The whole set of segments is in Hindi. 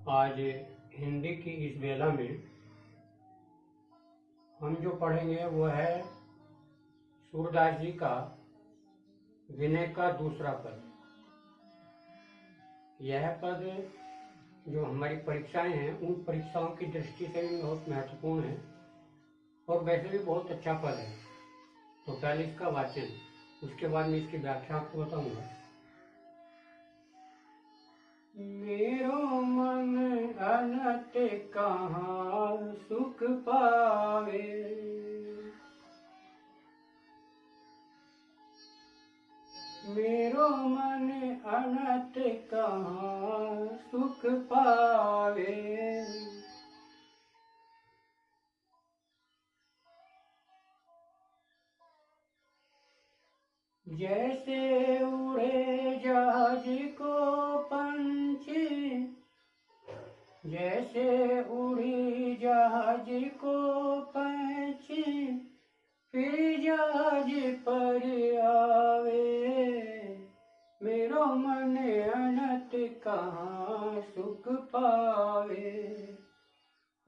आज हिंदी की इस बेला में हम जो पढ़ेंगे वो है सूरदास जी का विनय का दूसरा पद। यह पद जो हमारी परीक्षाएं हैं उन परीक्षाओं की दृष्टि से भी बहुत महत्वपूर्ण है और वैसे भी बहुत अच्छा पद है। तो पहले इसका वाचन, उसके बाद में इसकी व्याख्या आपको बताऊंगा। मेरो मन अनत कहाँ सुख पावे, मेरो मन अनत कहाँ सुख पावे, जैसे उड़े जहाज को पंछी, जैसे उड़ी जहाज को पंछी, फिर जहाज पर आवे, मेरो मन अनत कहाँ सुख पावे,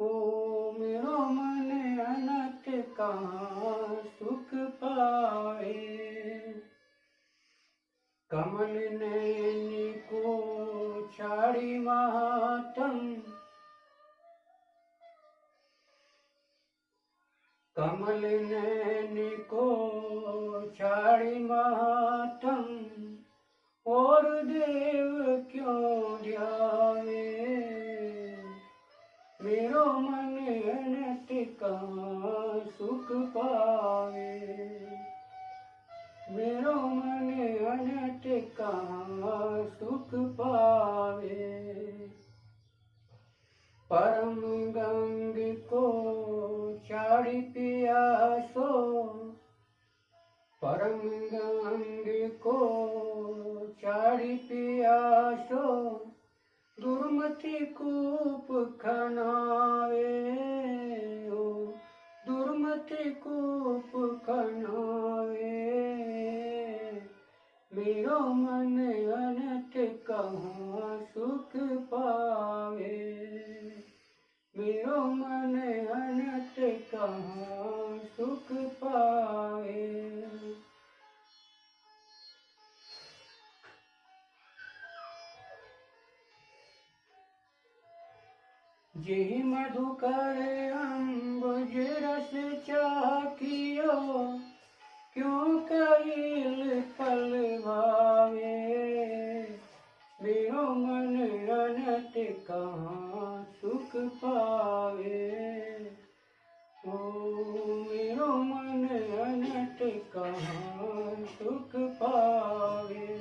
ओ मेरो मन अनत कहाँ सुख पावे। कमल नैन को छाड़ी महातम, कमल नैन को छाड़ी महातम, और देव क्यों ध्यावे, मेरो मन अनत कहाँ सुख पावे, मेरो मन अनत कहाँ सुख पावे। परम गंग को छाड़ी पियासो, परम गंग को छाड़ी पियासो, दुर्मति कूप खनावे, ओ दुर्मति कूप खनावे, मेरो मन अनत कहाँ सुख पावे, मेरो मन अनत कहाँ सुख पावे। जेहि मधुकर अम्बुज रस चाखियो, क्यों कईल फल भावे, मेरो मन अनत कहाँ सुख पावे, ओ मेरो मन अनत कहाँ सुख पावे।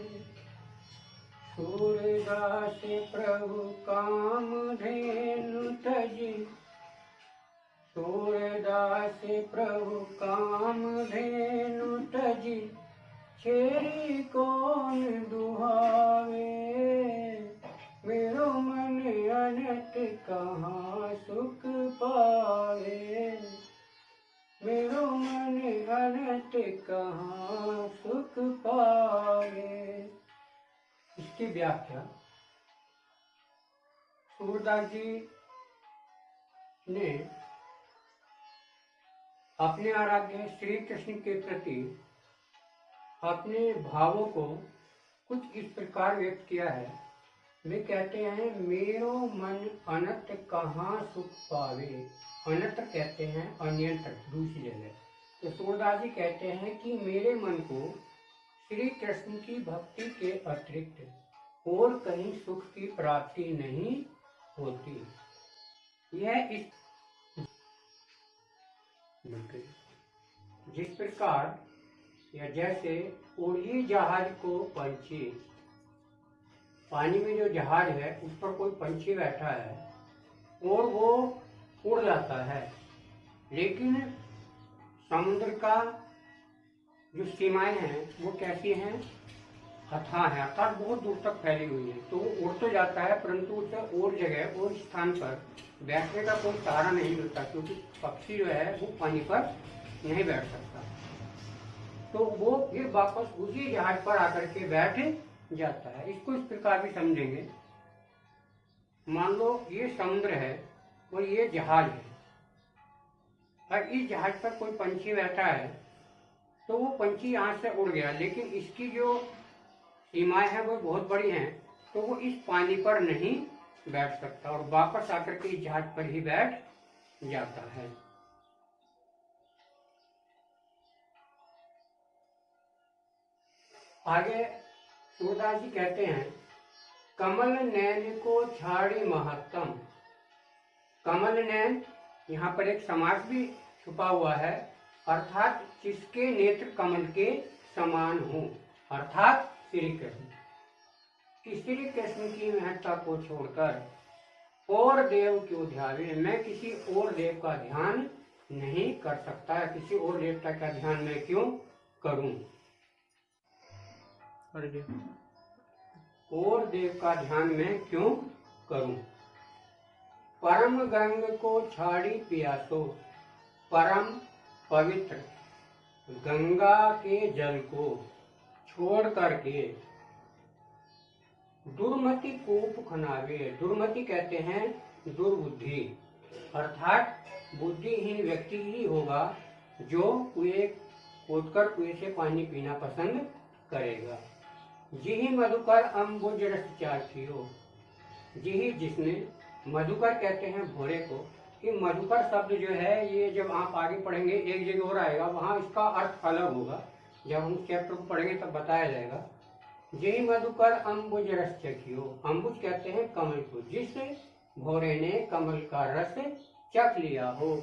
सूरदास प्रभु काम धेनु तजी, सूरदास प्रभु काम धेनु तजी, छेरी कौन दुहावे, मेरो मन अनत कहाँ सुख पावे, मेरो मन अनत कहाँ सुख पावे। इसकी व्याख्या, सूरदास जी ने अपने आराध्य श्री कृष्ण के प्रति अपने भावों को कुछ इस प्रकार व्यक्त किया है। वे कहते हैं मेरो मन अनत कहाँ सुख पावे, अनत कहते हैं अनियंत्रित, दूसरी जगह। तो सूरदास जी कहते हैं कि मेरे मन को श्री कृष्ण की भक्ति के अतिरिक्त और कहीं सुख की प्राप्ति नहीं होती। यह इस जिस प्रकार या जैसे उड़ी जहाज को पंछी, पानी में जो जहाज है उस पर कोई पंछी बैठा है और वो उड़ जाता है, लेकिन समुद्र का जो सीमाएं हैं वो कैसी हैं, अथाह है, अर्थात बहुत दूर तक फैली हुई है। तो वो उड़ तो जाता है परंतु उसे और जगह और स्थान पर बैठने का कोई सहारा नहीं मिलता, क्योंकि पक्षी जो है वो पानी पर नहीं बैठ सकता। तो वो फिर वापस उसी जहाज पर आकर के बैठ जाता है। इसको इस प्रकार भी समझेंगे मान लो ये समुद्र है और ये जहाज है, और इस जहाज पर कोई पंछी बैठा है, तो वो पंछी यहाँ से उड़ गया, लेकिन इसकी जो सीमाएं हैं वो बहुत बड़ी हैं, तो वो इस पानी पर नहीं बैठ सकता और वापस आकर के इस जहाज पर ही बैठ जाता है। आगे सूरदास जी कहते हैं, कमल नैन को छाड़ी महत्तम। कमल नैन, यहाँ पर एक समास भी छुपा हुआ है, अर्थात जिसके नेत्र कमल के समान हो, अर्थात श्री कृष्ण। श्री कृष्ण की महत्ता को छोड़कर और देव क्यों ध्यावे, मैं किसी और देव का ध्यान नहीं कर सकता, किसी और देवता का ध्यान मैं क्यों करूं, और देव का ध्यान मैं क्यों करूं। परम गंग को छाड़ी पियासो, परम पवित्र गंगा के जल को छोड़ करके दुर्मति कूप खनावे। दुर्मति कहते हैं दुर्बुद्धि, अर्थात बुद्धिहीन व्यक्ति ही होगा जो कुएं खोदकर कुएं से पानी पीना पसंद करेगा। जिही मधुकर अम्बुज रस चाखियो। जिही, जिसने, मधुकर कहते हैं घोड़े को। कि मधुकर शब्द जो है ये जब आप आगे पढ़ेंगे एक जगह और आएगा, वहाँ इसका अर्थ अलग होगा, जब हम चैप्टर को पढ़ेंगे तब बताया जाएगा। जिही मधुकर अम्बुज रस चखियो। अम्बुज कहते हैं कमल को, जिस घोड़े ने कमल का रस चख लिया हो,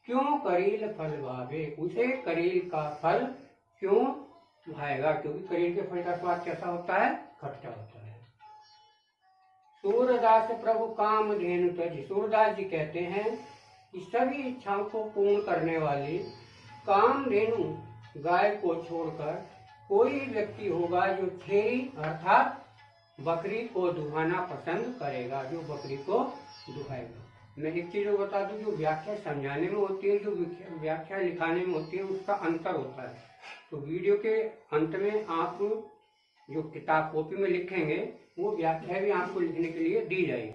क्यों करील फल भावे, उसे करील का फल क्यों भाएगा, क्योंकि करील के फल का स्वाद कैसा होता है, खट्टा होता है। सूरदास प्रभु काम धेनु तज। सूरदास जी कहते हैं कि सभी इच्छाओं को पूर्ण करने वाली काम धेनु गाय को छोड़कर कोई व्यक्ति होगा जो छेरी अर्थात बकरी को दुहाना पसंद करेगा, जो बकरी को दुहाएगा। मैं एक चीज बता दूं, जो व्याख्या समझाने में होती है, जो व्याख्या लिखाने में होती है, उसका अंतर होता है। तो वीडियो के अंत में आप जो किताब कॉपी में लिखेंगे वो व्याख्या भी आपको लिखने के लिए दी जाएगी।